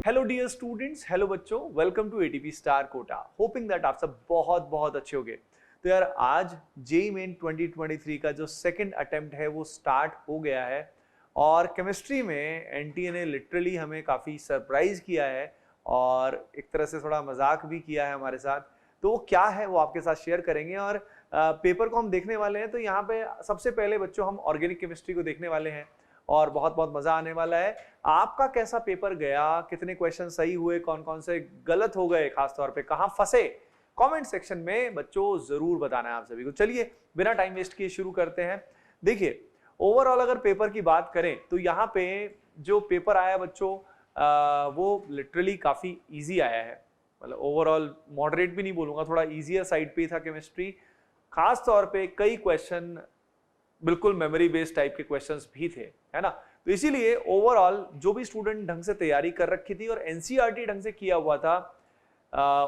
Hello dear students, hello बच्चों, welcome to ATP star Kota. Hoping that आप सब बहुत बहुत अच्छे होंगे। तो यार आज जेईई मेन 2023 का जो सेकंड अटेम्प्ट है वो स्टार्ट हो गया है और केमिस्ट्री में एनटीए ने लिटरली हमें काफ़ी सरप्राइज किया है और एक तरह से थोड़ा मजाक भी किया है हमारे साथ। तो वो क्या है वो आपके साथ शेयर करेंगे और पेपर को हम देखने वाले हैं। तो यहाँ पे सबसे पहले बच्चों हम ऑर्गेनिक केमिस्ट्री को देखने वाले हैं और बहुत बहुत मजा आने वाला है। आपका कैसा पेपर गया, कितने क्वेश्चन सही हुए, कौन कौन से गलत हो गए, खासतौर पे कहां फंसे, कमेंट सेक्शन में बच्चों जरूर बताना है आप सभी को। चलिए बिना टाइम वेस्ट किए शुरू करते हैं। देखिए ओवरऑल अगर पेपर की बात करें तो यहाँ पे जो पेपर आया बच्चों वो लिटरली काफी इजी आया है। मतलब ओवरऑल मॉडरेट भी नहीं बोलूंगा, थोड़ा इजियर साइड पे था केमिस्ट्री। खास तौर पे कई क्वेश्चन बिल्कुल मेमोरी बेस्ड टाइप के क्वेश्चंस भी थे, है ना। तो इसीलिए ओवरऑल जो भी स्टूडेंट ढंग से तैयारी कर रखी थी और एनसीईआरटी ढंग से किया हुआ था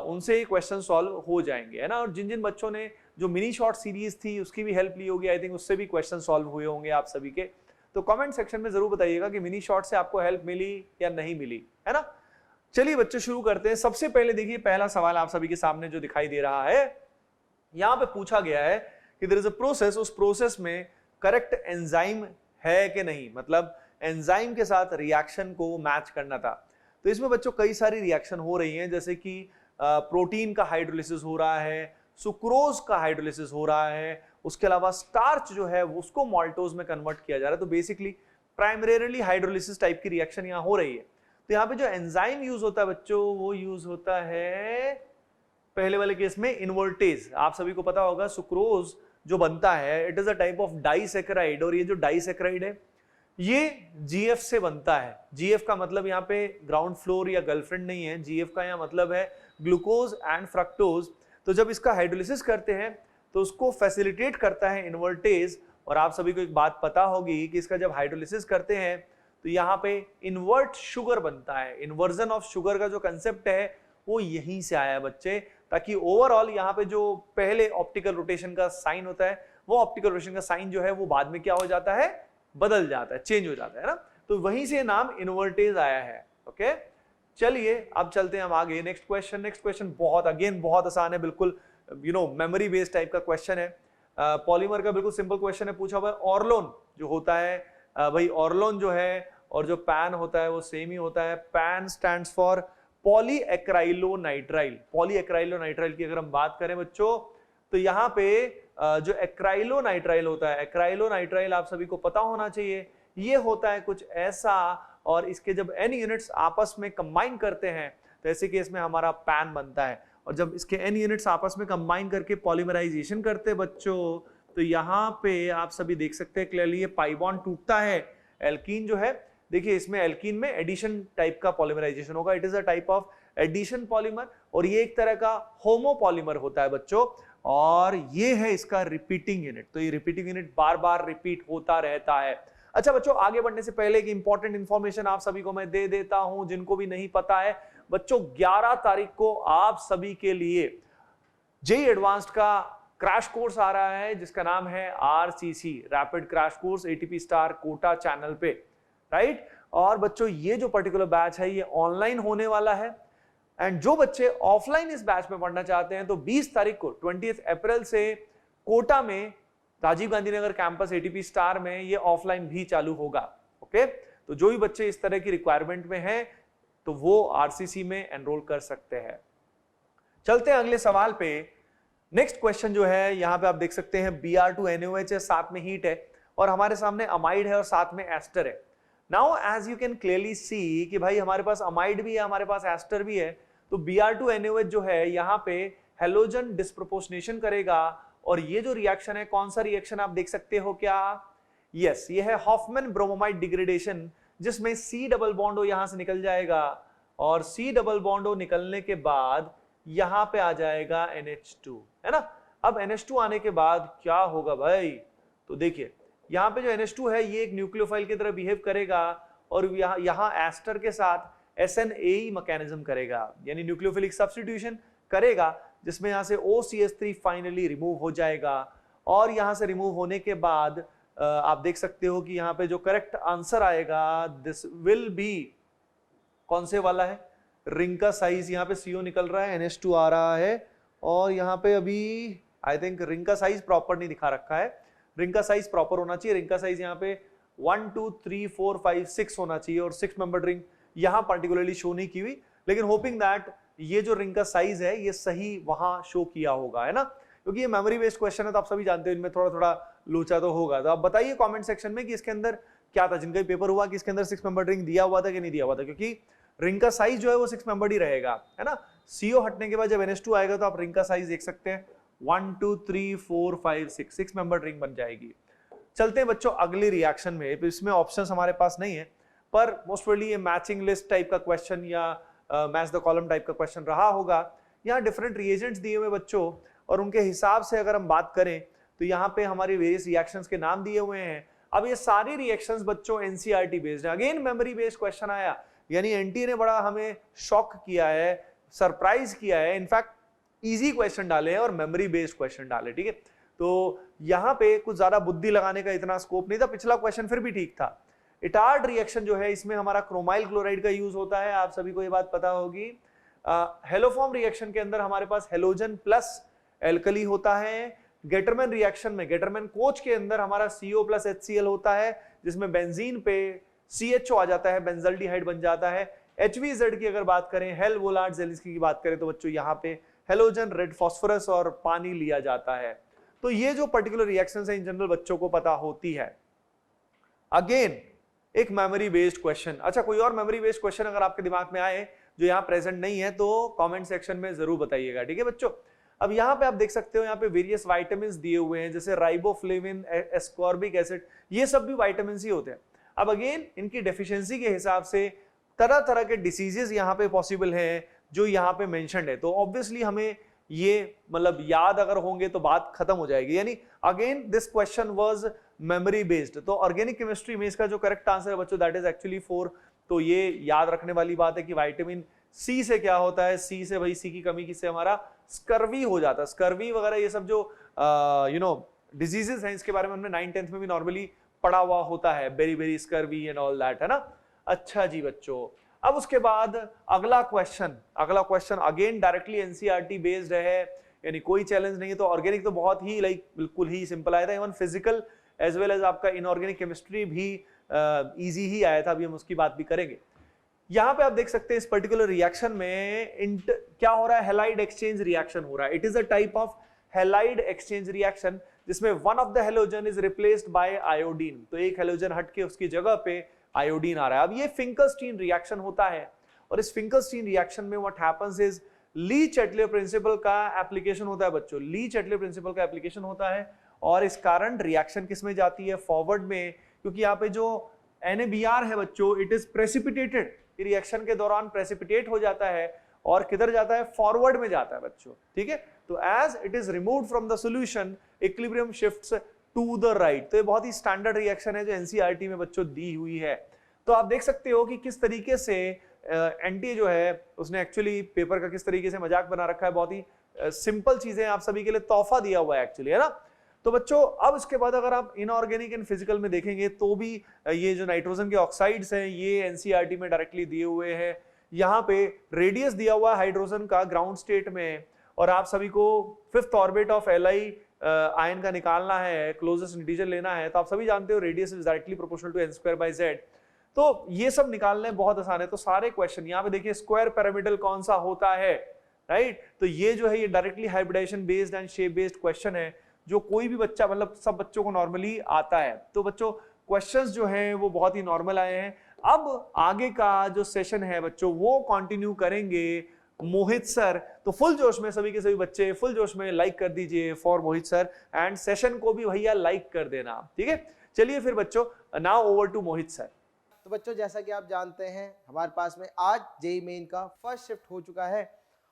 उनसे क्वेश्चन सॉल्व हो जाएंगे, है ना। और जिन जिन बच्चों ने जो मिनी शॉर्ट सीरीज थी उसकी भी हेल्प ली होगी, आई थिंक उससे भी क्वेश्चन सॉल्व हुए होंगे आप सभी के। तो कमेंट सेक्शन में जरूर बताइएगा कि मिनी शॉर्ट से आपको हेल्प मिली या नहीं मिली, है ना। चलिए बच्चों शुरू करते हैं। सबसे पहले देखिए पहला सवाल आप सभी के सामने जो दिखाई दे रहा है, यहां पे पूछा गया है कि देयर इज अ प्रोसेस, उस प्रोसेस में करेक्ट एंजाइम है कि नहीं, मतलब एंजाइम के साथ रिएक्शन को मैच करना था। तो इसमें बच्चों कई सारी रिएक्शन हो रही हैं, जैसे कि प्रोटीन का हाइड्रोलिसिस हो रहा है, सुक्रोज का हाइड्रोलिसिस हो रहा है, उसके अलावा स्टार्च जो है उसको माल्टोज में कन्वर्ट किया जा रहा है। तो बेसिकली प्राइमरीली हाइड्रोलिसिस टाइप की रिएक्शन यहाँ हो रही है। तो यहाँ पे जो एंजाइम यूज होता है बच्चों वो यूज होता है पहले वाले केस में इन्वर्टेज। आप सभी को पता होगा सुक्रोज जो बनता है it is a type of disaccharide, और ये जो डाइसैकेराइड है ये जीएफ से बनता है। जीएफ का मतलब यहाँ पे ग्राउंड फ्लोर या गर्लफ्रेंड नहीं है, जीएफ का यहाँ मतलब है ग्लूकोज एंड फ्रक्टोज। तो जब इसका हाइड्रोलिसिस करते हैं तो उसको फैसिलिटेट करता है इन्वर्टेज। और आप सभी को एक बात पता होगी कि इसका जब हाइड्रोलिसिस करते हैं तो यहाँ पे इन्वर्ट शुगर बनता है। इन्वर्जन ऑफ शुगर का जो कंसेप्ट है वो यहीं से आया है बच्चे, ताकि ओवरऑल यहाँ पे जो पहले ऑप्टिकल रोटेशन का साइन होता है वो ऑप्टिकल रोटेशन का साइन जो है वो बाद में क्या हो जाता है, बदल जाता है, चेंज हो जाता है ना। तो वहीं से नाम इन्वर्टेज आया है। ओके चलिए अब चलते हैं हम आगे। नेक्स्ट क्वेश्चन बहुत बहुत आसान है, बिल्कुल मेमोरी बेस्ड टाइप का क्वेश्चन है। पॉलीमर का बिल्कुल सिंपल क्वेश्चन है, पूछा हुआ है ऑर्लोन जो होता है भाई ऑर्लोन जो है और जो पैन होता है वो सेम ही होता है। PAN stands for polyacrylonitrile. Polyacrylonitrile की अगर हम बात करें बच्चों तो यहाँ पे जो एक्राइलोनाइट्राइल होता है, एक्राइलोनाइट्राइल आप सभी को पता होना चाहिए, ये होता है कुछ ऐसा। और इसके जब n यूनिट्स आपस में कंबाइन करते हैं तो ऐसे केस में हमारा पैन बनता है। और जब इसके n यूनिट्स आपस में कंबाइन करके पॉलीमराइजेशन करते हैं बच्चों तो यहाँ पे आप सभी देख सकते हैं क्लियरली ये पाई बॉन्ड टूटता है। एल्कीन जो है देखिए इसमें एल्कीन में एडिशन टाइप का पॉलीमराइजेशन होगा, it is a type of addition polymer. और ये एक तरह का होमोपॉलीमर होता है बच्चों, और ये है इसका रिपीटिंग यूनिट। तो ये रिपीटिंग यूनिट बार बार रिपीट होता रहता है। अच्छा बच्चों आगे बढ़ने से पहले एक इंपॉर्टेंट इंफॉर्मेशन आप सभी को मैं दे देता हूं जिनको भी नहीं पता है बच्चों। 11 तारीख को आप सभी के लिए जेईई एडवांस्ड का क्रैश कोर्स आ रहा है जिसका नाम है RCC, rapid crash course, ATP star Kota channel पे, राइट। और बच्चों ये जो पर्टिकुलर बैच है ये ऑनलाइन होने वाला है। एंड जो बच्चे ऑफलाइन इस बैच में पढ़ना चाहते हैं तो 20 तारीख को 20 अप्रैल से कोटा में Rajiv Gandhi Nagar campus ATP star में ये ऑफलाइन भी चालू होगा। ओके तो जो भी बच्चे इस तरह की रिक्वायरमेंट में हैं तो वो आरसीसी में एनरोल कर सकते हैं। चलते हैं अगले सवाल पे। नेक्स्ट क्वेश्चन जो है यहाँ पे आप देख सकते हैं Br2NaOH है, साथ में हीट है और हमारे सामने अमाइड है और साथ में एस्टर है। Now as you can clearly see कि भाई हमारे पास अमाइड भी है, हमारे पास एस्टर भी है। तो Br2NaOH जो है यहाँ पे हेलोजन डिस्प्रोपोर्शनेशन करेगा। और ये जो रिएक्शन है कौन सा रिएक्शन आप देख सकते हो क्या, यस ये है हॉफमैन ब्रोमोमाइड डिग्रेडेशन, जिसमें C डबल बॉन्ड यहां से निकल जाएगा और C डबल बॉन्ड निकलने के बाद यहां पे आ जाएगा NH2, है ना। अब NH2 आने के बाद क्या होगा भाई, तो देखिए यहाँ पे जो NH2 है ये एक न्यूक्लियोफाइल की तरह बिहेव करेगा और यहाँ एस्टर के साथ SNAE मैकेनिज्म करेगा, यानी न्यूक्लियोफिलिक सब्स्टिट्यूशन करेगा, जिसमें यहाँ से OCH3 फाइनली रिमूव हो जाएगा। और यहाँ से रिमूव होने के बाद आप देख सकते हो कि यहाँ पे जो करेक्ट आंसर आएगा दिस विल बी कौन से वाला है? रिंग का साइज यहाँ पे CO निकल रहा है, NH2 आ रहा है, और यहाँ पे अभी आई थिंक रिंग का साइज प्रॉपर नहीं दिखा रखा है। रिंग का साइज प्रॉपर होना चाहिए। रिंग का साइज यहाँ पे 1 2 3 4 5 6 होना चाहिए, और 6 मेंबर्ड रिंग यहाँ पर्टिकुलरली शो नहीं की हुई, लेकिन होपिंग दैट ये जो रिंग का साइज है ये सही वहां शो किया होगा, है ना, क्योंकि ये मेमोरी बेस्ड क्वेश्चन है तो आप सभी जानते हो इनमें थोड़ा थोड़ा लोचा तो होगा। तो आप बताइए कमेंट सेक्शन में कि इसके अंदर क्या था, जिनका पेपर हुआ कि इसके अंदर 6 मेंबर्ड रिंग दिया हुआ था कि नहीं दिया हुआ था, क्योंकि रिंग का साइज जो है वो 6 मेंबर्ड ही रहेगा, है ना। CO हटने के बाद जब NH2 आएगा तो आप रिंग का साइज देख सकते हैं, 1 2 3 4 5 6 मेंबर्ड रिंग बन जाएगी। चलते हैं बच्चों अगली रिएक्शन में। इसमें ऑप्शंस हमारे पास नहीं है, पर मोस्ट प्रोबेबली ये मैचिंग लिस्ट टाइप का क्वेश्चन या मैच द कॉलम टाइप का क्वेश्चन रहा होगा। यहाँ डिफरेंट रिएजेंट्स दिए हुए बच्चों, और उनके हिसाब से अगर हम बात करें तो यहाँ पे हमारे वेरियस रिएक्शंस के नाम दिए हुए हैं। अब ये सारी रिएक्शंस बच्चों NCERT बेस्ड है, अगेन मेमोरी बेस्ड क्वेश्चन आया, यानी NTA ने बड़ा हमें शॉक किया है, सरप्राइज किया है, इनफैक्ट इजी क्वेश्चन डाले हैं और मेमोरी बेस्ड क्वेश्चन डाले, ठीक है। तो यहाँ पे कुछ ज्यादा बुद्धि लगाने का इतना स्कोप नहीं था, पिछला क्वेश्चन फिर भी ठीक था। इटार्ड रिएक्शन जो है इसमें हमारा क्रोमाइल क्लोराइड का यूज होता है, आप सभी को ये बात पता होगी। हेलोफॉर्म रिएक्शन के अंदर हमारे पास हेलोजन प्लस एल्कली होता है। गेटरमैन रिएक्शन में, गेटरमैन कोच के अंदर हमारा CO प्लस HCl होता है, जिसमें बेंजीन पे CHO आ जाता है, बेंजल्डिहाइड बन जाता है। HVZ की अगर बात करें, हेल वोलार्ड जेलिस्की की बात करें तो बच्चों यहाँ पे हेलोजन, रेड फास्फोरस और पानी लिया जाता है। तो ये जो पर्टिकुलर रिएक्शंस है इन जनरल बच्चों को पता होती है। अगेन एक मेमोरी बेस्ड क्वेश्चन। अच्छा, कोई और मेमोरी बेस्ड क्वेश्चन अगर आपके दिमाग में आए जो यहाँ प्रेजेंट नहीं है तो कमेंट सेक्शन में जरूर बताइएगा, ठीक है बच्चों। अब यहाँ पे आप देख सकते हो यहाँ पे वेरियस विटामिन्स दिए हुए हैं, जैसे राइबोफ्लेविन, एस्कॉर्बिक एसिड, ये सब भी विटामिन ही होते हैं। अब अगेन इनकी डेफिशिएंसी के हिसाब से तरह तरह के डिसीजेस यहाँ पे पॉसिबल हैं जो यहाँ पे मेंशन्ड है, तो ऑब्वियसली हमें ये मतलब याद अगर होंगे तो बात खत्म हो जाएगी। यानी again this question was memory based. तो ऑर्गेनिक केमिस्ट्री में इसका जो करेक्ट आंसर है बच्चों दैट इज एक्चुअली 4। तो ये याद रखने वाली बात है कि विटामिन C से क्या होता है, C से भाई C की कमी से हमारा स्कर्वी हो जाता है। स्कर्वी वगैरह ये सब जो डिजीजेस हैं इसके बारे में हमने 9th-10th में भी नॉर्मली पढ़ा हुआ होता है, beriberi scurvy and all that, है ना। अच्छा जी बच्चों, अब उसके बाद अगला question again directly NCERT based है, यानी कोई चैलेंज नहीं है। तो ऑर्गेनिक तो बहुत ही बिल्कुल ही सिंपल आया था, even physical as well as आपका इनऑर्गेनिक केमिस्ट्री भी इजी ही आया था, अभी हम उसकी बात भी करेंगे। यहाँ पे आप देख सकते हैं इस पर्टिकुलर रिएक्शन में क्या हो रहा है, हैलाइड एक्सचेंज रिएक्शन हो रहा है। It is a type of halide exchange reaction जिसमें one of the halogen is replaced by iodine. तो एक हैलोजन हटके उसकी जगह पे आयोडीन आ रहा है। अब ये फिंकलस्टीन रिएक्शन होता है, और इस फिंकलस्टीन रिएक्शन में व्हाट हैपेंस इज ली-चैटले प्रिंसिपल का एप्लीकेशन होता है बच्चों, ली-चैटले प्रिंसिपल का एप्लीकेशन होता है, और इस कारण रिएक्शन किस में जाती है, फॉरवर्ड में, क्योंकि यहाँ पे जो NaBr है बच्चों इट इज प्रेसिपिटेटेड, रिएक्शन के दौरान प्रेसिपिटेट हो जाता है और किधर जाता है, फॉरवर्ड में जाता है बच्चों, ठीक है। तो as it is removed from the solution equilibrium shifts to the right. तो ये बहुत ही स्टैंडर्ड रिएक्शन है जो NCERT में बच्चों दी हुई है। तो आप देख सकते हो कि किस तरीके से NTA जो है उसने एक्चुअली पेपर का किस तरीके से मजाक बना रखा है। बहुत ही सिंपल चीजें आप सभी के लिए तोहफा दिया हुआ है एक्चुअली, है ना। तो बच्चों अब इसके बाद अगर आप इनऑर्गेनिक एंड फिजिकल में देखेंगे तो भी ये जो नाइट्रोजन के ऑक्साइड्स हैं ये NCERT में डायरेक्टली दिए हुए हैं। यहाँ पे रेडियस दिया हुआ है हाइड्रोजन का ग्राउंड स्टेट में, और आप सभी को 5th orbit of Li ion का निकालना है, क्लोजेस्ट इंटीजर लेना है। तो आप सभी जानते हो radius is directly proportional to n²/z। तो ये सब निकालने बहुत आसान है। तो सारे क्वेश्चन यहाँ पे देखिए, स्क्वायर पिरामिडल कौन सा होता है, राइट। तो ये जो है ये directly hybridization based and shape based question है जो कोई भी बच्चा मतलब सब बच्चों को नॉर्मली आता है। तो बच्चों क्वेश्चंस जो हैं वो बहुत ही नॉर्मल आए हैं। अब आगे का जो सेशन है बच्चों वो कंटिन्यू करेंगे मोहित सर। तो फुल जोश में सभी के सभी बच्चे फुल जोश में लाइक कर दीजिए for Mohit sir, and session को भी भैया लाइक कर देना, ठीक है। चलिए फिर बच्चों, now over to Mohit sir. तो बच्चों जैसा कि आप जानते हैं हमारे पास में आज जेईई मेन का फर्स्ट शिफ्ट हो चुका है,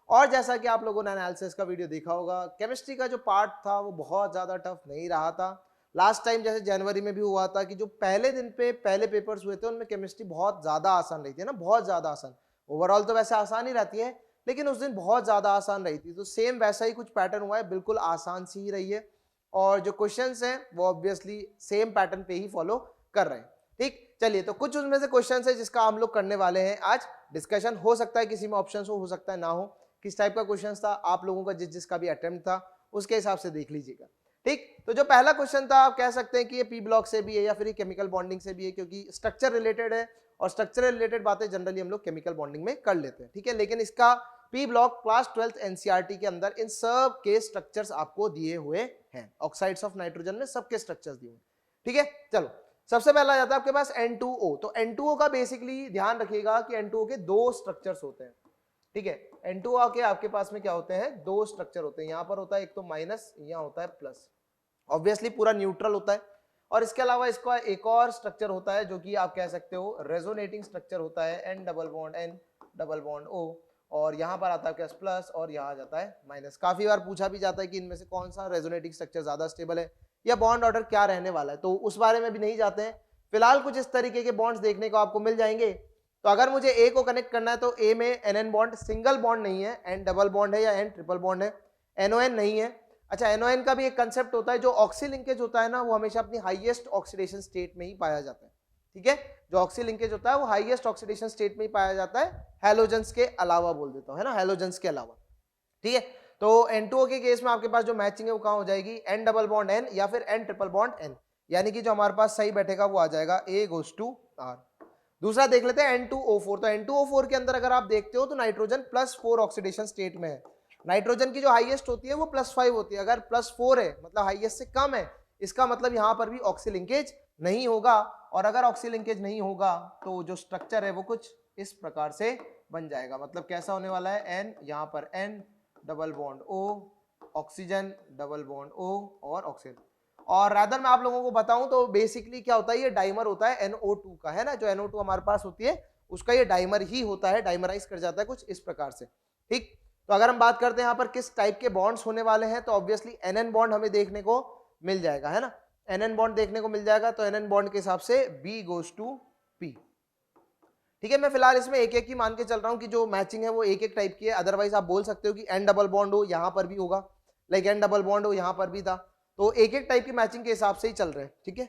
और जैसा कि आप लोगों ने एनालिसिस का वीडियो देखा होगा, केमिस्ट्री का जो पार्ट था वो बहुत ज़्यादा टफ नहीं रहा था। लास्ट टाइम जैसे जनवरी में भी हुआ था कि जो पहले दिन पे पहले पेपर्स हुए थे उनमें केमिस्ट्री बहुत ज़्यादा आसान रही थी ना, बहुत ज़्यादा आसान। ओवरऑल तो वैसे आसान ही रहती है, लेकिन उस दिन बहुत ज़्यादा आसान रही थी। तो सेम वैसा ही कुछ पैटर्न हुआ है, बिल्कुल आसान सी ही रही है, और जो क्वेश्चंस हैं वो ऑब्वियसली सेम पैटर्न पे ही फॉलो कर रहे हैं, ठीक। चलिए, तो कुछ उसमें से क्वेश्चन है जिसका हम लोग करने वाले हैं आज डिस्कशन। हो सकता है किसी में ऑप्शन हो सकता है ना हो। किस टाइप का क्वेश्चन था आप लोगों का, जिसका भी अटेम्प्ट था उसके हिसाब से देख लीजिएगा। ठीक, तो जो पहला क्वेश्चन था आप कह सकते हैं कि ये पी ब्लॉक से भी है या फिर ये केमिकल बॉन्डिंग से भी है, क्योंकि स्ट्रक्चर रिलेटेड है और स्ट्रक्चर रिलेटेड बातें जनरली हम लोग केमिकल बॉन्डिंग में कर लेते हैं। ठीक है, लेकिन इसका P block class 12th NCERT के अंदर इन सब के स्ट्रक्चर्स आपको दिए हुए हैं। ऑक्साइड्स ऑफ नाइट्रोजन में सबके स्ट्रक्चर्स दिए हुए। ठीक है, चलो सबसे पहला जाता है आपके पास N2O। तो N2O का बेसिकली ध्यान रखिएगा कि N2O के दो स्ट्रक्चर्स होते हैं। ठीक है, N2O के आपके पास में क्या होते हैं, दो स्ट्रक्चर होते हैं। यहाँ पर होता है एक तो माइनस, यहाँ होता है प्लस। ऑब्वियसली पूरा न्यूट्रल होता है। और इसके अलावा इसका एक और स्ट्रक्चर होता है जो कि आप कह सकते हो रेजोनेटिंग स्ट्रक्चर होता है, N डबल बॉन्ड O। और यहाँ पर आता है प्लस और यहाँ आ जाता है माइनस। काफी बार पूछा भी जाता है कि इनमें से कौन सा रेजोनेटिंग स्ट्रक्चर ज्यादा स्टेबल है या बॉन्ड ऑर्डर क्या रहने वाला है, तो उस बारे में भी नहीं जाते हैं। फिलहाल कुछ इस तरीके के बॉन्ड्स देखने को आपको मिल जाएंगे। तो अगर मुझे ए को कनेक्ट करना है तो ए में NN बॉन्ड सिंगल बॉन्ड नहीं है, N डबल बॉन्ड है या N ट्रिपल बॉन्ड है, NON नहीं है। अच्छा, NON का भी एक कंसेप्ट होता है, जो ऑक्सी लिंकेज होता है ना वो हमेशा अपनी हाईएस्ट ऑक्सीडेशन स्टेट में ही पाया जाता है। ठीक है, जो ऑक्सी लिंकेज होता है वो हाईएस्ट ऑक्सीडेशन स्टेट में ही पाया जाता है, हैलोजेंस के अलावा बोल देता हूं, है ना, हैलोजेंस के अलावा। ठीक है, तो N2O के केस में आपके पास जो मैचिंग है वो कहां हो जाएगी, N डबल बॉन्ड N या फिर N ट्रिपल बॉन्ड N, यानी कि जो हमारे पास सही बैठेगा वो आ जाएगा A गोज टू R। दूसरा देख लेते हैं N2O4। तो N2O4 के अंदर अगर आप देखते हो तो नाइट्रोजन +4 ऑक्सीडेशन स्टेट में है। नाइट्रोजन की जो हाईएस्ट होती है वो +5 होती है। अगर +4 है मतलब हाईएस्ट से कम है, इसका मतलब यहाँ पर भी ऑक्सी लिंकेज नहीं होगा। और अगर ऑक्सी लिंकेज नहीं होगा तो जो स्ट्रक्चर है वो कुछ इस प्रकार से बन जाएगा। मतलब कैसा होने वाला है, N यहाँ पर N double bond O, oxygen double bond O और ऑक्सीजन। और रादर मैं आप लोगों को बताऊं तो बेसिकली क्या होता है, ये डाइमर होता है NO2 का, है ना, जो NO2 हमारे पास होती है उसका ये डाइमर ही होता है, डाइमराइज कर जाता है कुछ इस प्रकार से। ठीक, तो अगर हम बात करते हैं यहाँ पर किस टाइप के बॉन्ड्स होने वाले हैं, तो ऑब्वियसली NN बॉन्ड हमें देखने को मिल जाएगा, है ना, NN बॉन्ड देखने को मिल जाएगा। तो NN बॉन्ड के हिसाब से B गोज टू P। ठीक है, मैं फिलहाल इसमें एक एक ही मान के चल रहा हूँ कि जो मैचिंग है वो एक एक टाइप की है। अदरवाइज आप बोल सकते हो कि N डबल बॉन्ड हो यहाँ पर भी होगा, लाइक N डबल बॉन्ड हो यहाँ पर भी था, तो एक एक टाइप की मैचिंग के हिसाब से ही चल रहे हैं। ठीक है,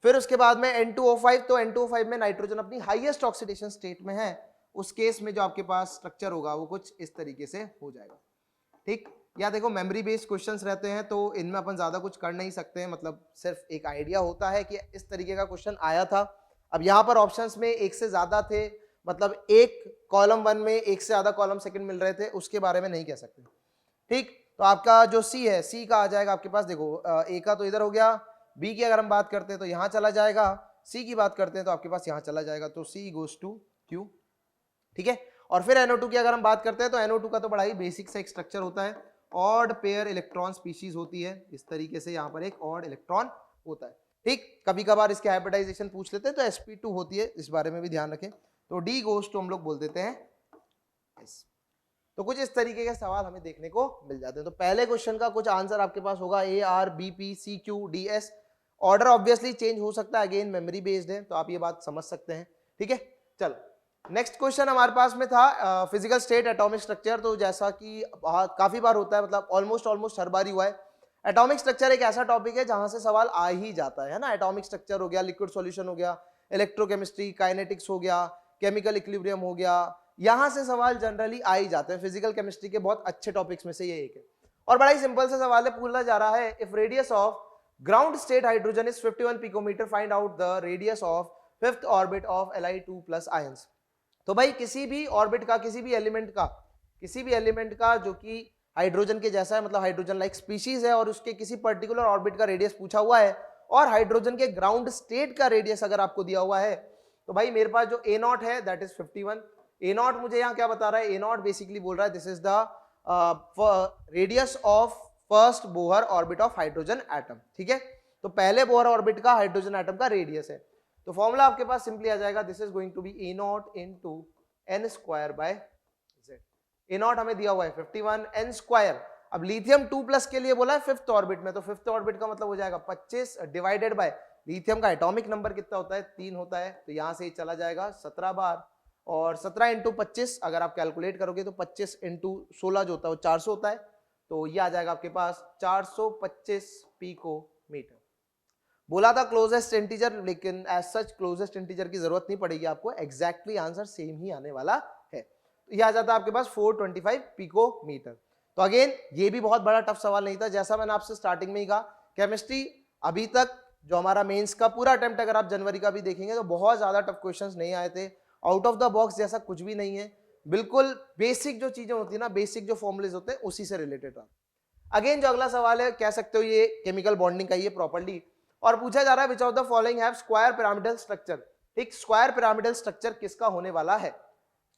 फिर उसके बाद में N2O5। तो N2O5 में नाइट्रोजन अपनी हाईएस्ट ऑक्सीडेशन स्टेट में है, उस केस में जो आपके पास स्ट्रक्चर होगा वो कुछ इस तरीके से हो जाएगा। ठीक, या देखो मेमोरी बेस्ड क्वेश्चंस रहते हैं तो इनमें अपन ज्यादा कुछ कर नहीं सकते हैं, मतलब सिर्फ एक आइडिया होता है कि इस तरीके का क्वेश्चन आया था। अब यहाँ पर ऑप्शंस में एक से ज्यादा थे, मतलब एक कॉलम 1 में एक से ज्यादा कॉलम सेकंड मिल रहे थे, उसके बारे में नहीं कह सकते। ठीक, तो आपका जो C है, C का आ जाएगा आपके पास, देखो A का तो इधर हो गया, B की अगर हम बात करते हैं तो यहाँ चला जाएगा, C की बात करते हैं तो आपके पास यहाँ चला जाएगा, तो C गोज टू Q। ठीक है, और फिर NO2 की अगर हम बात करते हैं तो NO2 का तो बड़ा ही बेसिक सा एक स्ट्रक्चर होता है, ऑड पेयर इलेक्ट्रॉन स्पीशीज होती है, इस तरीके से यहाँ पर एक ऑड इलेक्ट्रॉन होता है। ठीक, कभी कभार इसके हाइब्रिडाइजेशन पूछ लेते हैं तो sp2 होती है, इस बारे में भी ध्यान रखें। तो D गोज टू हम लोग बोल देते हैं S। तो कुछ इस तरीके के सवाल हमें देखने को मिल जाते हैं। तो पहले क्वेश्चन का कुछ आंसर आपके पास होगा A R B P C Q D S। Order obviously change हो सकता है, अगेन मेमोरी बेस्ड है तो आप ये बात समझ सकते हैं। ठीक है, चलो नेक्स्ट क्वेश्चन हमारे पास में था फिजिकल स्टेट एटॉमिक स्ट्रक्चर। तो जैसा कि काफी बार होता है, मतलब ऑलमोस्ट हर बार ही हुआ है। एटॉमिक स्ट्रक्चर एक ऐसा टॉपिक है जहां से सवाल आ ही जाता है ना। एटॉमिक स्ट्रक्चर हो गया, लिक्विड सॉल्यूशन हो गया, इलेक्ट्रोकेमिस्ट्री, काइनेटिक्स हो गया, केमिकल इक्विलिब्रियम हो गया, यहां से सवाल जनरली आ ही जाते हैं। फिजिकल केमिस्ट्री के बहुत अच्छे टॉपिक्स में से ये एक है और बड़ा ही सिंपल सा सवाल है। पूछा जा रहा है, if radius of ground state hydrogen is 51 picometre, find out the radius of fifth orbit of Li2+ ions. तो भाई किसी भी ऑर्बिट का, किसी भी एलिमेंट का जो कि हाइड्रोजन के जैसा है, मतलब हाइड्रोजन लाइक स्पीशीज है, और उसके किसी पर्टिकुलर ऑर्बिट का रेडियस पूछा हुआ है और हाइड्रोजन के ग्राउंड स्टेट का रेडियस अगर आपको दिया हुआ है, तो भाई मेरे पास जो A0 है दैट इज 51। A0 मुझे यहाँ क्या बता रहा है, A0 बेसिकली बोल रहा है this is the radius of first Bohr orbit of hydrogen atom. ठीक है, तो पहले बोहर ऑर्बिट का हाइड्रोजन एटम का रेडियस है। तो फॉर्मूला आपके पास सिंपली आ जाएगा, this is going to be A0 into n² z। A0 हमें दिया हुआ है 51, n²। अब लिथियम 2+ के लिए बोला है फिफ्थ ऑर्बिट में, तो फिफ्थ ऑर्बिट का मतलब हो जाएगा 25 डिवाइडेड बाय लिथियम का एटॉमिक नंबर कितना होता है, 3 होता है, तो यहां से ही चला जाएगा 17 बार, और 17 × 25 अगर आप कैलकुलेट करोगे तो 25 × 16 जो होता है वो 400 होता है, तो ये आ जाएगा आपके पास 425 पिकोमीटर। बोला था क्लोजेस्ट इंटीजर, लेकिन एज सच क्लोजेस्ट इंटीजर की जरूरत नहीं पड़ेगी आपको, एग्जैक्टली आंसर सेम ही आने वाला है। तो ये आ जाता है आपके पास 425 पिकोमीटर। तो अगेन ये भी बहुत बड़ा टफ सवाल नहीं था, जैसा मैंने आपसे स्टार्टिंग में ही कहा, केमिस्ट्री अभी तक जो हमारा मेंस का पूरा अटेम्प्ट अगर आप जनवरी का भी देखेंगे तो बहुत ज्यादा टफ क्वेश्चंस नहीं आए थे, आउट ऑफ द बॉक्स जैसा कुछ भी नहीं है, बिल्कुल बेसिक जो चीजें होती है ना, बेसिक जो फॉर्मुलेज होते हैं उसी से रिलेटेड रहा। अगेन जो अगला सवाल है, कह सकते हो ये केमिकल बॉन्डिंग का ही है प्रॉपर्ली, और पूछा जा रहा है which of the following have square pyramidal structure. ठीक, स्क्वायर पिरामिडल स्ट्रक्चर किसका होने वाला है?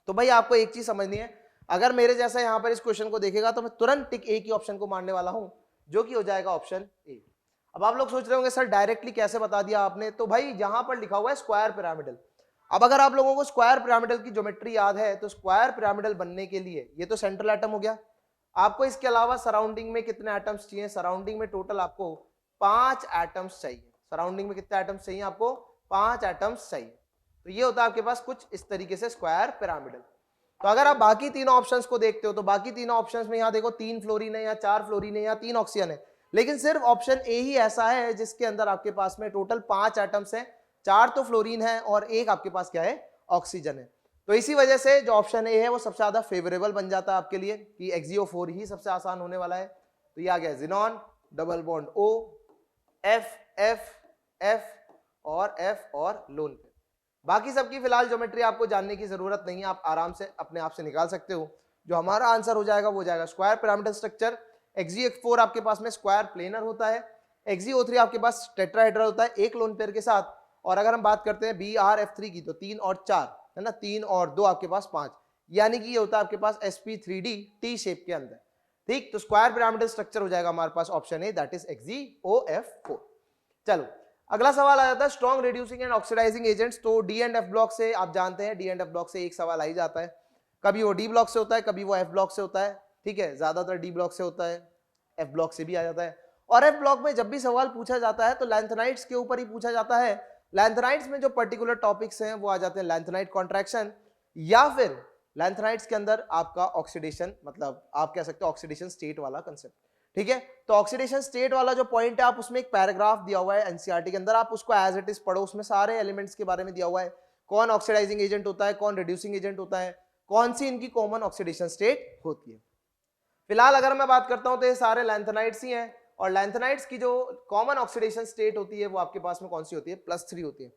तो भाई आपको एक चीज समझनी है, अगर मेरे जैसा यहाँ पर इस क्वेश्चन को देखेगा तो मैं तुरंत टिक ए की ऑप्शन को मारने वाला हूं, जो कि हो जाएगा ऑप्शन ए। अब आप लोग सोच रहे होंगे सर डायरेक्टली कैसे बता दिया आपने, तो भाई यहां पर लिखा हुआ है स्क्वायर पिरामिडल। अब अगर आप लोगों को स्क्वायर पिरामिडल की ज्योमेट्री याद है, तो स्क्वायर पिरामिडल बनने के लिए ये तो सेंट्रल एटम हो गया, आपको इसके अलावा सराउंडिंग में कितने एटम्स चाहिए? सराउंडिंग में टोटल आपको 5 एटम्स चाहिए। सराउंडिंग में कितने एटम्स चाहिए आपको? 5 एटम्स चाहिए। तो ये होता है आपके पास कुछ इस तरीके से स्क्वायर पिरामिडल। तो अगर आप बाकी तीनों ऑप्शंस को देखते हो तो बाकी तीनों ऑप्शंस में यहाँ देखो 3 फ्लोरीन है या 4 फ्लोरीन है या 3 ऑक्सीजन है, लेकिन सिर्फ ऑप्शन ए ही ऐसा है जिसके अंदर आपके पास में टोटल 5 एटम्स हैं, 4 तो फ्लोरीन है और 1 आपके पास क्या है? ऑक्सीजन है। तो इसी वजह से जो ऑप्शन ए है वो सबसे ज्यादा फेवरेबल बन जाता है आपके लिए कि XeO4 ही सबसे आसान होने वाला है। तो ये आ गया xenon, double bond O, F F F और F और लोन पेयर। बाकी सबकी फिलहाल ज्योमेट्री आपको जानने की जरूरत नहीं है, आप आराम से अपने आप से निकाल सकते हो। जो हमारा आंसर हो जाएगा वो हो जाएगा स्क्वायर पिरामिडल स्ट्रक्चर। XeO4 आपके पास में स्क्वायर प्लेनर होता है, XeO3 आपके पास टेट्राहेड्रल होता है एक लोन पेयर के साथ, और अगर हम बात करते हैं BrF3 की तो 3 और 4 है ना, 3 और 2 आपके पास 5, यानी कि ये होता है आपके पास sp3d टी शेप के अंदर। ठीक, तो स्क्वायर पिरामिडल स्ट्रक्चर हो जाएगा हमारे पास option A, that is XeOF4। चलो अगला सवाल आ जाता है strong reducing and oxidising agents. तो डी एंड एफ ब्लॉक से आप जानते हैं, डी एंड एफ ब्लॉक से एक सवाल आ ही जाता है, कभी वो डी ब्लॉक से होता है, कभी वो एफ ब्लॉक से होता है। ठीक है, ज्यादातर डी ब्लॉक से होता है, एफ ब्लॉक से भी आ जाता है। और एफ ब्लॉक में जब भी सवाल पूछा जाता है तो लैंथेनाइड्स के ऊपर ही पूछा जाता है। लैंथेनाइड्स में जो पर्टिकुलर टॉपिक्स हैं वो आ जाते हैं लैंथेनाइड कॉन्ट्रैक्शन, या फिर लैंथेनाइड्स के अंदर आपका ऑक्सीडेशन, मतलब आप कह सकते हो ऑक्सीडेशन स्टेट वाला कंसेप्ट। ठीक है, तो ऑक्सीडेशन स्टेट वाला जो पॉइंट है, आप उसमें एक पैराग्राफ दिया हुआ है एनसीईआरटी के अंदर, आप उसको एज इट इज पढ़ो, उसमें सारे एलिमेंट्स के बारे में दिया हुआ है, कौन ऑक्सीडाइजिंग एजेंट होता है, कौन रिड्यूसिंग एजेंट होता है, कौन सी इनकी कॉमन ऑक्सीडेशन स्टेट होती है। फिलहाल अगर मैं बात करता हूं तो ये सारे लैंथेनाइड्स ही हैं, और लैंथेनाइड्स की जो कॉमन ऑक्सीडेशन स्टेट होती है वो आपके पास में कौन सी होती है? +3 होती है।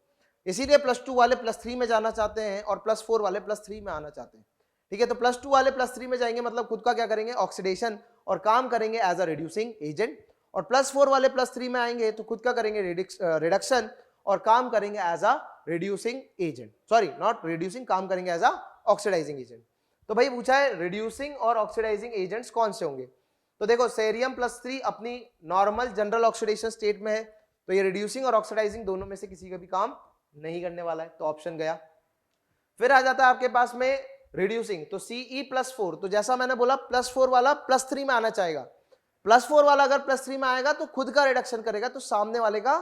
इसीलिए +2 वाले +3 में जाना चाहते हैं और +4 वाले +3 में आना चाहते हैं। ठीक है, तो +2 वाले +3 में जाएंगे मतलब खुद का क्या करेंगे? ऑक्सीडेशन, और काम करेंगे एज अ रिड्यूसिंग एजेंट, और +4 वाले +3 में आएंगे तो खुद का करेंगे रिडक्शन, और काम करेंगे as a reducing agent, sorry not reducing, काम करेंगे एज अ ऑक्सीडाइजिंग एजेंट। तो भाई पूछा है रिड्यूसिंग और ऑक्सीडाइजिंग एजेंट्स कौन से होंगे? तो देखो सेरियम +3 अपनी नॉर्मल जनरल ऑक्सीडेशन स्टेट में है, तो ये रिड्यूसिंग और ऑक्सीडाइजिंग दोनों में से किसी का भी काम नहीं करने वाला है, तो ऑप्शन गया। फिर आ जाता है आपके पास में रिड्यूसिंग, तो Ce+4, तो जैसा मैंने बोला +4 वाला +3 में आना चाहेगा, +4 वाला अगर +3 में आएगा तो खुद का रिडक्शन करेगा, तो सामने वाले का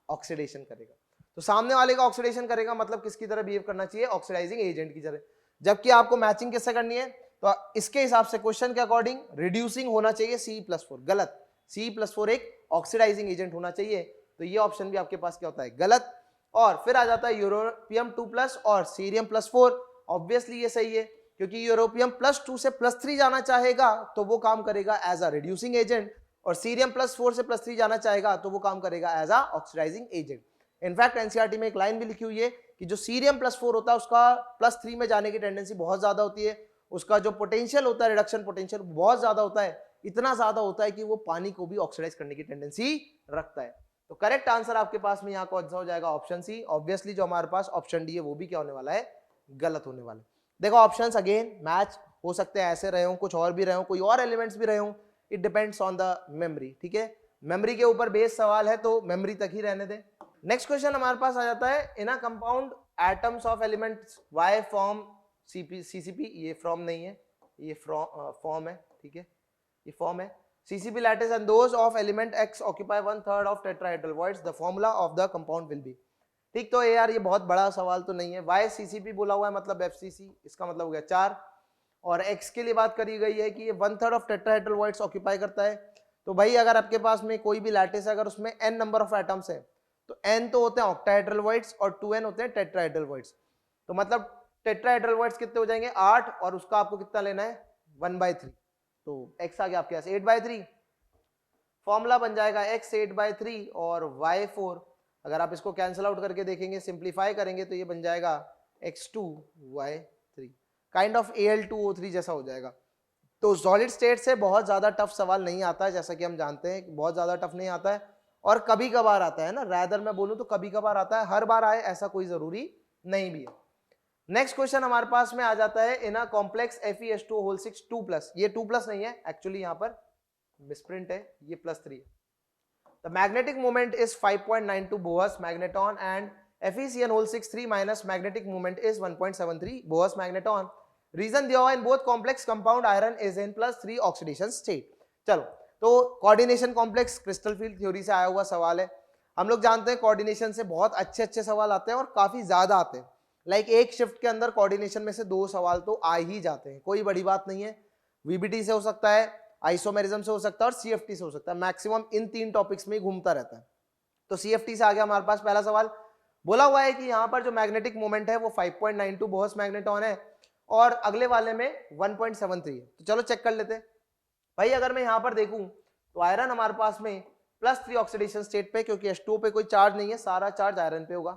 ऑक्सीडेशन करेगा। तो सामने वाले का ऑक्सीडेशन करेगा मतलब किसकी तरह बिहेव करना चाहिए? ऑक्सीडाइजिंग एजेंट की तरह। जबकि आपको मैचिंग किससे करनी है? तो इसके हिसाब से क्वेश्चन के अकॉर्डिंग रिड्यूसिंग होना चाहिए Ce+4, गलत। Ce+4 एक ऑक्सीडाइजिंग एजेंट होना चाहिए, तो ये ऑप्शन भी आपके पास क्या होता है? गलत। और फिर आ जाता है यूरोपियम 2+ और सीरियम +4, ऑब्वियसली ये सही है, क्योंकि यूरोपियम +2 से +3 जाना चाहेगा तो वो काम करेगा एज अ रिड्यूसिंग एजेंट, और सीरियम +4 से +3 जाना चाहेगा तो वो काम करेगा as a oxidizing agent. In fact NCERT में एक लाइन भी लिखी हुई है कि जो सीरियम +4 होता है उसका +3 में जाने की टेंडेंसी बहुत ज्यादा होती है, उसका जो पोटेंशियल होता है, रिडक्शन पोटेंशियल बहुत ज्यादा होता है, इतना ज्यादा होता है कि वो पानी को भी ऑक्सीडाइज करने की टेंडेंसी रखता है। तो करेक्ट आंसर आपके पास में यहाँ कौन सा हो जाएगा? Option C. ऑब्वियसली जो हमारे पास ऑप्शन डी है वो भी क्या होने वाला है? गलत होने वाला है। देखो ऑप्शंस अगेन मैच हो सकते हैं, ऐसे रहे हो, कुछ और भी रहे हो, कोई और एलिमेंट्स भी रहे हो, it depends on the memory. ठीक है, मेमोरी के ऊपर बेस सवाल है तो मेमोरी तक ही रहने दे। नेक्स्ट क्वेश्चन हमारे पास आ जाता है, in a compound atoms of elements Y form CCP, ये फ्रॉम नहीं है, ये फॉर्म है। ठीक है, ये फॉर्म है। CCP lattice and those of element X occupy 1/3 of tetrahedral voids, the formula of the compound will be। ठीक, तो यार ये बहुत बड़ा सवाल तो नहीं है। वाई CCP बोला हुआ है मतलब FCC, इसका मतलब हो गया 4, और X के लिए बात करी गई है कि ये 1/3 ऑफ टेट्राहेड्रल वॉइड्स ऑक्यूपाई करता है। तो भाई अगर आपके पास में कोई भी लैटिस है, अगर उसमें n नंबर ऑफ एटम्स है तो n तो होते हैं ऑक्टाहेड्रल वॉइड्स और 2n होते हैं टेट्राहेड्रल वॉइड्स। तो मतलब टेट्राहेड्रल वॉइड्स कितने हो जाएंगे 8, और उसका आपको कितना लेना है 1/3, तो x आ गया आपके पास 8/3। फॉर्मूला बन जाएगा x 8/3 और y 4। अगर आप इसको कैंसिल आउट करके देखेंगे, सिंप्लीफाई करेंगे, तो ये बन जाएगा x2 y3, kind of Al2O3 जैसा हो जाएगा। तो सॉलिड स्टेट से बहुत ज्यादा टफ सवाल नहीं आता है, जैसा कि हम जानते हैं बहुत ज्यादा टफ नहीं आता है, और कभी कभार आता है ना, रैदर मैं बोलूं तो कभी कभार आता है, हर बार आए ऐसा कोई जरूरी नहीं भी है। नेक्स्ट क्वेश्चन हमारे पास में आ जाता है इन अ कॉम्प्लेक्स Fe2O6 2+, ये 2+ नहीं है एक्चुअली, यहाँ पर मिसप्रिंट है, ये +3 है। The magnetic moment is 5.92 Boas magneton and FeCN6 3- magnetic moment is 1.73 Boas magneton. Reason दिया हुआ in both complex compound iron is in +3 oxidation state. चलो, तो coordination complex crystal field theory से आया हुआ सवाल है। हम लोग जानते हैं कोऑर्डिनेशन से बहुत अच्छे अच्छे सवाल आते हैं और काफी ज्यादा आते हैं। लाइक एक शिफ्ट के अंदर कोऑर्डिनेशन में से 2 सवाल तो आ ही जाते हैं, कोई बड़ी बात नहीं है। वीबीटी से हो सकता है, आइसोमेरिज्म से हो सकता है और सीएफटी से हो सकता है, मैक्सिमम इन 3 टॉपिक्स में ही घूमता रहता है। तो सीएफटी से आ गया हमारे पास पहला सवाल। बोला हुआ है कि यहाँ पर जो मैग्नेटिक मोमेंट है वो 5.92 बोहस मैग्नेटॉन है और अगले वाले में 1.73 है। तो चलो चेक कर लेते हैं भाई। अगर मैं यहाँ पर देखूं तो आयरन हमारे पास में +3 ऑक्सीडेशन स्टेट पे, क्योंकि H2O पे कोई चार्ज नहीं है, सारा चार्ज आयरन पे होगा।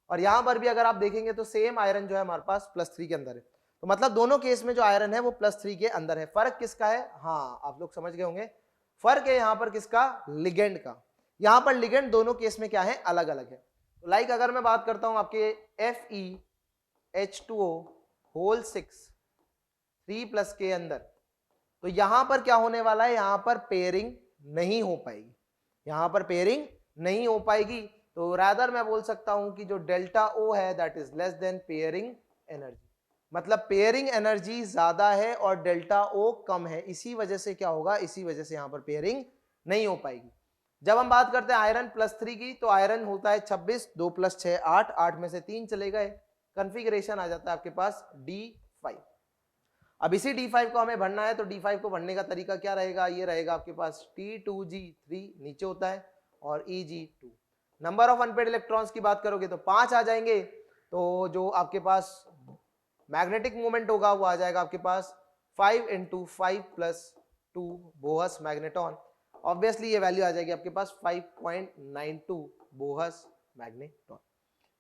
और यहाँ पर भी अगर आप देखेंगे तो सेम आयरन जो है हमारे पास +3 के अंदर है। तो मतलब दोनों केस में जो आयरन है वो +3 के अंदर है। फर्क किसका है? हाँ, आप लोग समझ गए होंगे, फर्क है यहाँ पर किसका? लिगेंड का। यहाँ पर लिगेंड दोनों केस में क्या है? अलग अलग है। तो लाइक अगर मैं बात करता हूँ आपके FeH2O6 3+ के अंदर, तो यहां पर क्या होने वाला है? यहां पर पेयरिंग नहीं हो पाएगी, यहां पर पेयरिंग नहीं हो पाएगी। तो रादर मैं बोल सकता हूं कि जो डेल्टा O है that is less than pairing energy, मतलब पेयरिंग एनर्जी ज्यादा है और डेल्टा O कम है। इसी वजह से क्या होगा? इसी वजह से यहां पर पेयरिंग नहीं हो पाएगी। जब हम बात करते हैं आयरन +3 की, तो आयरन होता है 26, 2 + 6 8, 8 में से 3 चले गए, कन्फिगरेशन आ जाता है आपके पास D5। अब इसी D5 को हमें भरना है, तो D5 को भरने का तरीका क्या रहेगा? ये रहेगा आपके पास T2G3 नीचे होता है और Eg2। Number of unpaired electrons की बात करोगे तो 5 आ जाएंगे। तो जो आपके पास मैग्नेटिक मोमेंट होगा वो आ जाएगा आपके पास 5 × 5 + 2 बोहस मैग्नेटॉन। ऑब्वियसली ये वैल्यू आ जाएगी आपके पास 5.92 बोहस मैग्नेटॉन।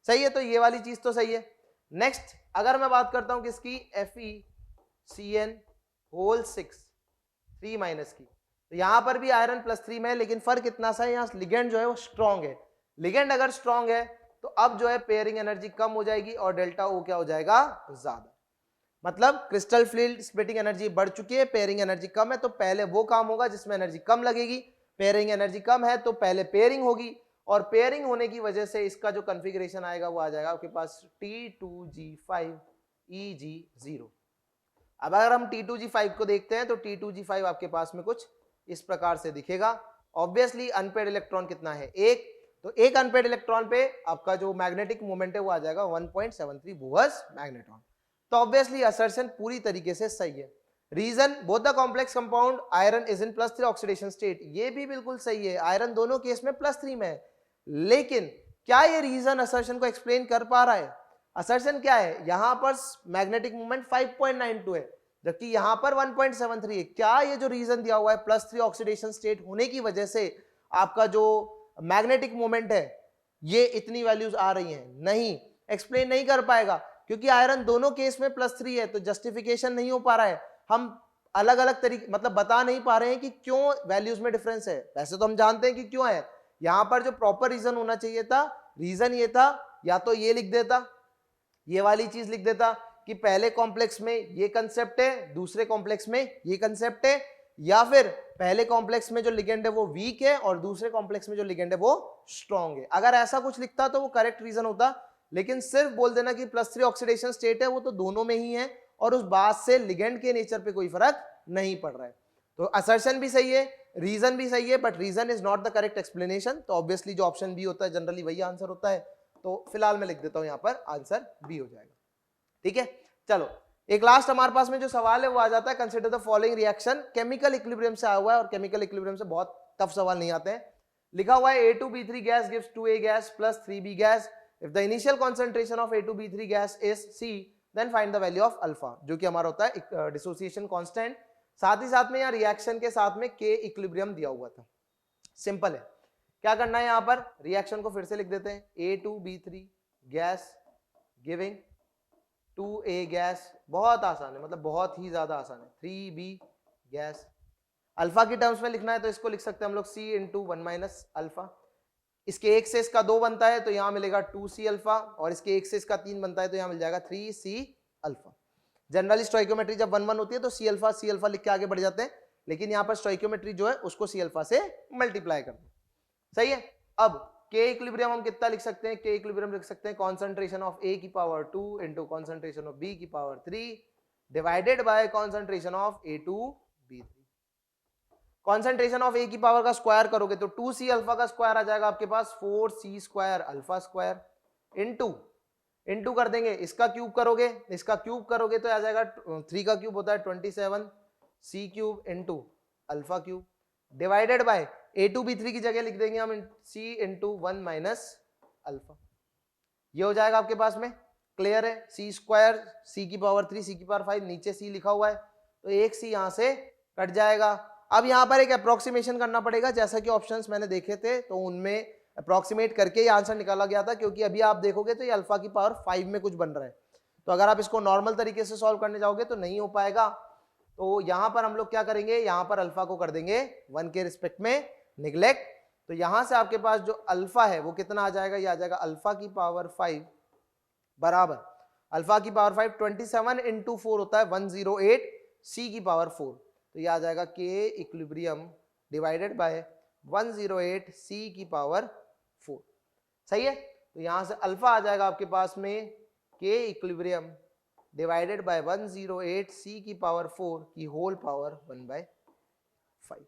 सही है, तो ये वाली चीज तो सही है। नेक्स्ट अगर मैं बात करता हूं किसकी? FeCN6 3- की, तो यहां पर भी आयरन +3 में है, लेकिन फर्क इतना सा है, यहाँ लिगेंड जो है वो स्ट्रॉन्ग है। लिगेंड अगर स्ट्रॉन्ग है तो अब जो है पेयरिंग एनर्जी कम हो जाएगी और डेल्टा O क्या हो जाएगा? ज्यादा। मतलब क्रिस्टल फील्ड स्प्लिटिंग एनर्जी बढ़ चुकी है, पेयरिंग एनर्जी कम है, तो पहले वो काम होगा जिसमें एनर्जी कम लगेगी। पेयरिंग एनर्जी कम है तो पहले पेयरिंग होगी, और पेयरिंग होने की वजह से इसका जो कॉन्फ़िगरेशन आएगा वो आ जाएगा आपके पास T2G5 Eg0। अब अगर हम T2G5 को देखते हैं तो T2G5 आपके पास में कुछ इस प्रकार से दिखेगा। ऑब्वियसली अनपेड इलेक्ट्रॉन कितना है? 1, तो एक अनपेड इलेक्ट्रॉन पे आपका जो मैग्नेटिक मोमेंट है वो आ जाएगा 1.73 बोहस मैग्नेटॉन। तो ऑब्वियसली असर्शन पूरी तरीके से सही है। Reason both the complex compound iron is in +3 oxidation state, ये भी बिल्कुल सही है, आयरन दोनों केस में +3 में है। लेकिन क्या ये रीजन असर्शन को एक्सप्लेन कर पा रहा है? असर्शन क्या है? यहां पर मैग्नेटिक मोमेंट 5.92 है जबकि यहां पर 1.73 है। क्या ये जो रीजन दिया हुआ है +3 ऑक्सीडेशन स्टेट होने की वजह से आपका जो मैग्नेटिक मोमेंट है ये इतनी वैल्यूज आ रही हैं? नहीं, एक्सप्लेन नहीं कर पाएगा, क्योंकि आयरन दोनों केस में +3 है, तो जस्टिफिकेशन नहीं हो पा रहा है। हम अलग अलग तरीके मतलब बता नहीं पा रहे हैं कि क्यों वैल्यूज में डिफरेंस है। वैसे तो हम जानते हैं कि क्यों है। यहां पर जो प्रॉपर रीजन होना चाहिए था, रीजन ये था, या तो ये लिख देता, ये वाली चीज लिख देता कि पहले कॉम्प्लेक्स में ये कंसेप्ट है, दूसरे कॉम्प्लेक्स में ये कंसेप्ट है, या फिर पहले कॉम्प्लेक्स में जो लिगेंड है वो वीक है और दूसरे कॉम्प्लेक्स में जो लिगेंड है वो स्ट्रॉन्ग है। अगर ऐसा कुछ लिखता तो वो करेक्ट रीजन होता, लेकिन सिर्फ बोल देना कि +3 ऑक्सीडेशन स्टेट है, वो तो दोनों में ही है और उस बात से लिगेंड के नेचर पे कोई फर्क नहीं पड़ रहा है। तो असर्शन भी सही है, रीजन भी सही है, but reason is not the correct explanation. तो ऑब्वियसली जो ऑप्शन बी होता है जनरली वही आंसर होता है। तो फिलहाल मैं लिख देता हूं यहाँ पर आंसर बी हो जाएगा। ठीक है, चलो एक लास्ट हमारे पास में जो सवाल है वो आ जाता है, consider the following reaction. Chemical equilibrium से आया हुआ है और केमिकल इक्विलिब्रियम से बहुत टफ सवाल नहीं आते हैं। लिखा हुआ है A2B3 gas gives 2A gas plus 3B gas. If the initial concentration of A2B3 gas is C, then find the value of alpha, जो कि हमारा होता है डिसोसिएशन कांस्टेंट। साथ ही साथ में यहाँ रिएक्शन के साथ में K इक्विलिब्रियम दिया हुआ था। सिंपल है, क्या करना है यहाँ पर, रिएक्शन को फिर से लिख देते हैं, A2B3 gas giving 2A gas, बहुत आसान है, मतलब बहुत ही ज्यादा आसान है, 3B गैस। अल्फा की टर्म्स में लिखना है तो इसको लिख सकते हैं हम लोग C इंटू 1 माइनस अल्फा। इसके एक से इसका 2 बनता है तो यहाँ मिलेगा 2C अल्फा, और इसके एक से इसका 3 बनता है तो यहाँ मिल जाएगा 3C अल्फा। जनरली स्टोइकोमेट्री जब 1 1 होती है तो C अल्फा लिख के आगे बढ़ जाते हैं, लेकिन यहाँ पर स्टोइकोमेट्री जो है उसको C अल्फा से मल्टीप्लाई कर दो। सही है। अब K इक्विलिब्रियम हम कितना लिख सकते हैं, K इक्विलिब्रियम लिख सकते हैं कॉन्सेंट्रेशन ऑफ A की power 2 into concentration of B की power 3 divided by concentration of A2B3। Concentration of A की पावर का स्क्वायर करोगे तो 2C अल्फा का स्क्वायर आ जाएगा आपके पास 4C square alpha square into कर देंगे, इसका क्यूब करोगे तो आ जाएगा 3 का क्यूब होता है 27C cube into alpha cube divided by A2B3 की जगह लिख देंगे हम C इंटू 1 माइनस अल्फा। ये हो जाएगा आपके पास में, क्लियर है। C स्क्वायर C की पावर 3 C की पावर 5, नीचे C लिखा हुआ है तो एक C यहां से कट जाएगा। अब यहाँ पर एक अप्रोक्सीमेशन करना पड़ेगा, जैसा कि ऑप्शंस मैंने देखे थे तो उनमें अप्रोक्सीमेट करके ये आंसर निकाला गया था, क्योंकि अभी आप देखोगे तो ये अल्फा की पावर 5 में कुछ बन रहा है, तो अगर आप इसको नॉर्मल तरीके से सॉल्व करने जाओगे तो नहीं हो पाएगा। तो यहाँ पर हम लोग क्या करेंगे, यहाँ पर अल्फा को कर देंगे 1 के रिस्पेक्ट में निगलेक्ट, तो यहाँ से आपके पास जो अल्फा है वो कितना आ जाएगा, ये आ जाएगा अल्फा की पावर 5 बराबर अल्फा की पावर 5 27 इंटू 4 होता है 108 C की पावर 4, तो ये आ जाएगा K equilibrium divided by 108 C की पावर 4। सही है। तो यहां से अल्फा आ जाएगा आपके पास में K equilibrium divided by 108 C की पावर 4 की होल पावर 1/5।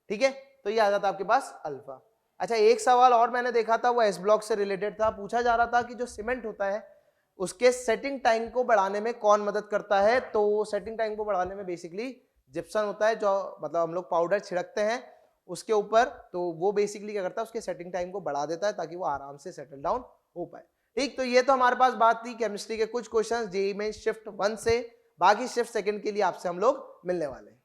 ठीक है, तो ये आ जाता है आपके पास अल्फा। अच्छा, एक सवाल और मैंने देखा था, वो एस ब्लॉक से रिलेटेड था। पूछा जा रहा था कि जो सीमेंट होता है उसके सेटिंग टाइम को बढ़ाने में कौन मदद करता है। तो सेटिंग टाइम को बढ़ाने में बेसिकली जिप्सन होता है, जो मतलब हम लोग पाउडर छिड़कते हैं उसके ऊपर, तो वो बेसिकली क्या करता है, उसके सेटिंग टाइम को बढ़ा देता है ताकि वो आराम से सेटल डाउन हो पाए। ठीक, तो ये तो हमारे पास बात थी केमिस्ट्री के कुछ क्वेश्चंस जेईई में शिफ्ट 1 से, बाकी शिफ्ट 2 के लिए आपसे हम लोग मिलने वाले हैं।